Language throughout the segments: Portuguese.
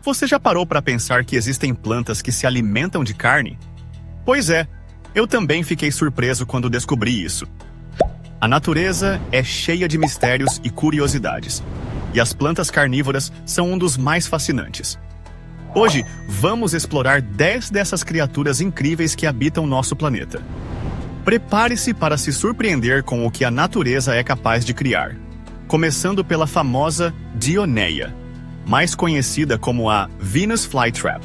Você já parou para pensar que existem plantas que se alimentam de carne? Pois é, eu também fiquei surpreso quando descobri isso. A natureza é cheia de mistérios e curiosidades, e as plantas carnívoras são um dos mais fascinantes. Hoje, vamos explorar 10 dessas criaturas incríveis que habitam nosso planeta. Prepare-se para se surpreender com o que a natureza é capaz de criar, começando pela famosa Dioneia, mais conhecida como a Venus Flytrap.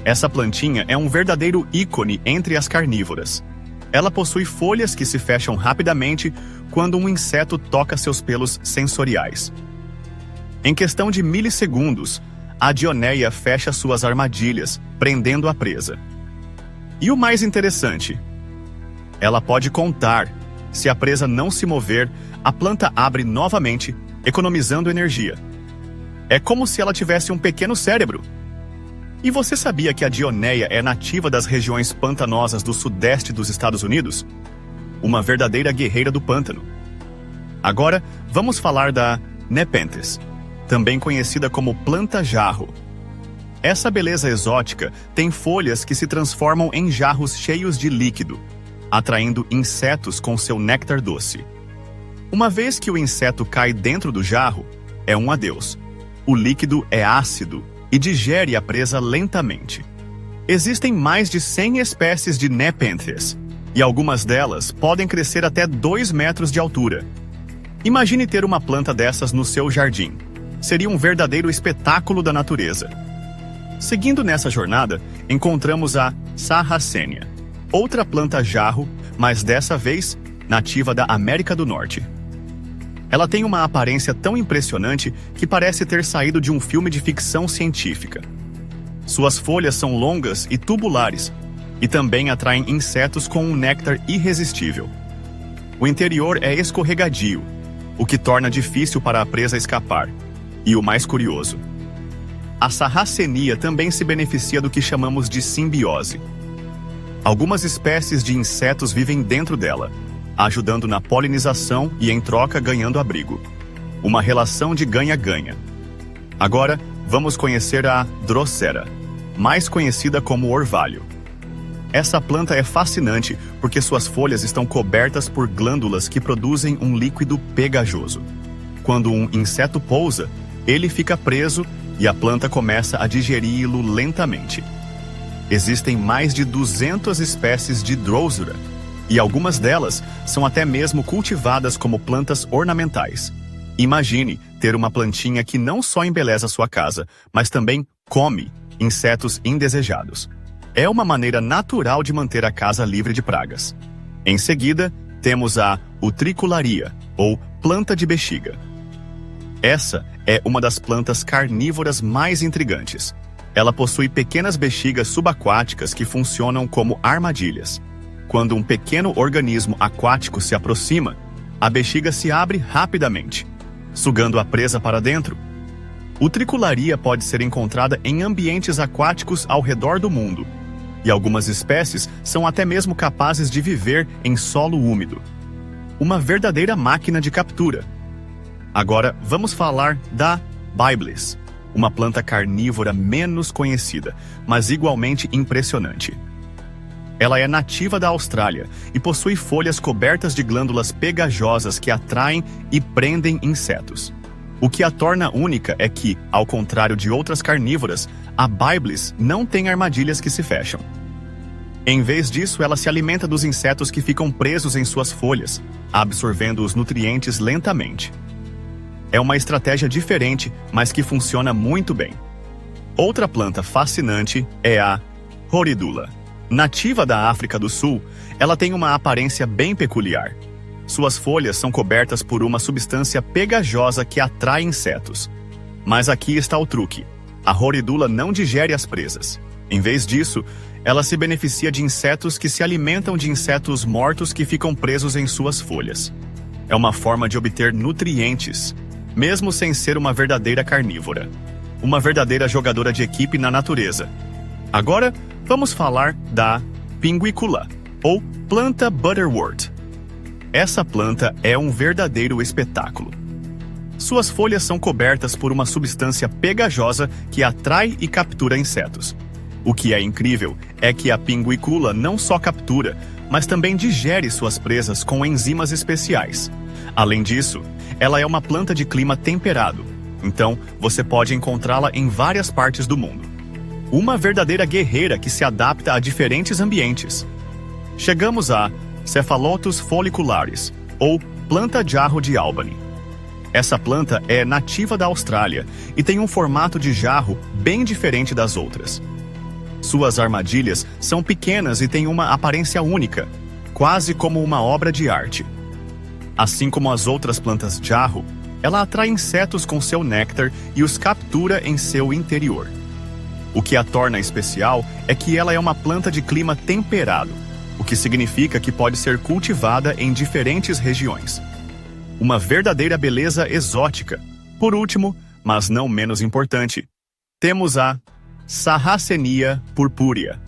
Essa plantinha é um verdadeiro ícone entre as carnívoras. Ela possui folhas que se fecham rapidamente quando um inseto toca seus pelos sensoriais. Em questão de milissegundos, a Dioneia fecha suas armadilhas, prendendo a presa. E o mais interessante, ela pode contar. Se a presa não se mover, a planta abre novamente, economizando energia. É como se ela tivesse um pequeno cérebro. E você sabia que a Dioneia é nativa das regiões pantanosas do sudeste dos Estados Unidos? Uma verdadeira guerreira do pântano. Agora, vamos falar da Nepenthes, também conhecida como planta-jarro. Essa beleza exótica tem folhas que se transformam em jarros cheios de líquido, atraindo insetos com seu néctar doce. Uma vez que o inseto cai dentro do jarro, é um adeus. O líquido é ácido e digere a presa lentamente. Existem mais de 100 espécies de Nepenthes, e algumas delas podem crescer até 2 metros de altura. Imagine ter uma planta dessas no seu jardim. Seria um verdadeiro espetáculo da natureza. Seguindo nessa jornada, encontramos a Sarracenia, outra planta-jarro, mas dessa vez nativa da América do Norte. Ela tem uma aparência tão impressionante que parece ter saído de um filme de ficção científica. Suas folhas são longas e tubulares, e também atraem insetos com um néctar irresistível. O interior é escorregadio, o que torna difícil para a presa escapar. E o mais curioso, a Sarracenia também se beneficia do que chamamos de simbiose. Algumas espécies de insetos vivem dentro dela, ajudando na polinização e, em troca, ganhando abrigo. Uma relação de ganha-ganha. Agora, vamos conhecer a Drosera, mais conhecida como orvalho. Essa planta é fascinante porque suas folhas estão cobertas por glândulas que produzem um líquido pegajoso. Quando um inseto pousa, ele fica preso e a planta começa a digeri-lo lentamente. Existem mais de 200 espécies de Drosera, e algumas delas são até mesmo cultivadas como plantas ornamentais. Imagine ter uma plantinha que não só embeleza sua casa, mas também come insetos indesejados. É uma maneira natural de manter a casa livre de pragas. Em seguida, temos a Utricularia, ou planta de bexiga. Essa é uma das plantas carnívoras mais intrigantes. Ela possui pequenas bexigas subaquáticas que funcionam como armadilhas. Quando um pequeno organismo aquático se aproxima, a bexiga se abre rapidamente, sugando a presa para dentro. Utricularia pode ser encontrada em ambientes aquáticos ao redor do mundo, e algumas espécies são até mesmo capazes de viver em solo úmido. Uma verdadeira máquina de captura. Agora, vamos falar da Byblis, uma planta carnívora menos conhecida, mas igualmente impressionante. Ela é nativa da Austrália e possui folhas cobertas de glândulas pegajosas que atraem e prendem insetos. O que a torna única é que, ao contrário de outras carnívoras, a Byblis não tem armadilhas que se fecham. Em vez disso, ela se alimenta dos insetos que ficam presos em suas folhas, absorvendo os nutrientes lentamente. É uma estratégia diferente, mas que funciona muito bem. Outra planta fascinante é a Horidula. Nativa da África do Sul, ela tem uma aparência bem peculiar. Suas folhas são cobertas por uma substância pegajosa que atrai insetos. Mas aqui está o truque. A Horidula não digere as presas. Em vez disso, ela se beneficia de insetos que se alimentam de insetos mortos que ficam presos em suas folhas. É uma forma de obter nutrientes, mesmo sem ser uma verdadeira carnívora. Uma verdadeira jogadora de equipe na natureza. Agora, vamos falar da Pinguicula, ou planta butterwort. Essa planta é um verdadeiro espetáculo. Suas folhas são cobertas por uma substância pegajosa que atrai e captura insetos. O que é incrível é que a pinguicula não só captura, mas também digere suas presas com enzimas especiais. Além disso, ela é uma planta de clima temperado, então você pode encontrá-la em várias partes do mundo. Uma verdadeira guerreira que se adapta a diferentes ambientes. Chegamos a Cephalotus follicularis, ou planta jarro de Albany. Essa planta é nativa da Austrália e tem um formato de jarro bem diferente das outras. Suas armadilhas são pequenas e têm uma aparência única, quase como uma obra de arte. Assim como as outras plantas jarro, ela atrai insetos com seu néctar e os captura em seu interior. O que a torna especial é que ela é uma planta de clima temperado, o que significa que pode ser cultivada em diferentes regiões. Uma verdadeira beleza exótica. Por último, mas não menos importante, temos a Sarracenia purpúrea,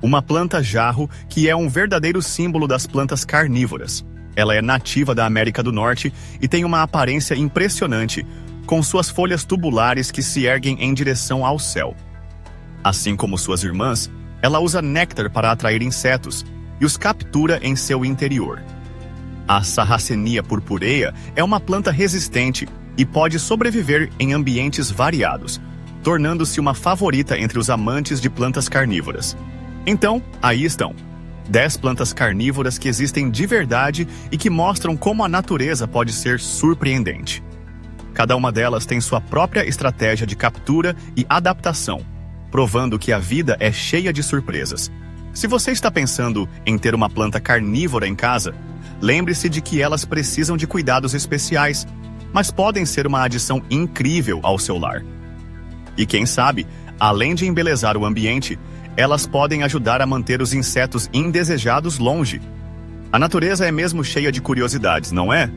uma planta jarro que é um verdadeiro símbolo das plantas carnívoras. Ela é nativa da América do Norte e tem uma aparência impressionante, com suas folhas tubulares que se erguem em direção ao céu. Assim como suas irmãs, ela usa néctar para atrair insetos e os captura em seu interior. A Sarracenia purpurea é uma planta resistente e pode sobreviver em ambientes variados, tornando-se uma favorita entre os amantes de plantas carnívoras. Então, aí estão 10 plantas carnívoras que existem de verdade e que mostram como a natureza pode ser surpreendente. Cada uma delas tem sua própria estratégia de captura e adaptação, provando que a vida é cheia de surpresas. Se você está pensando em ter uma planta carnívora em casa, lembre-se de que elas precisam de cuidados especiais, mas podem ser uma adição incrível ao seu lar. E quem sabe, além de embelezar o ambiente, elas podem ajudar a manter os insetos indesejados longe. A natureza é mesmo cheia de curiosidades, não é?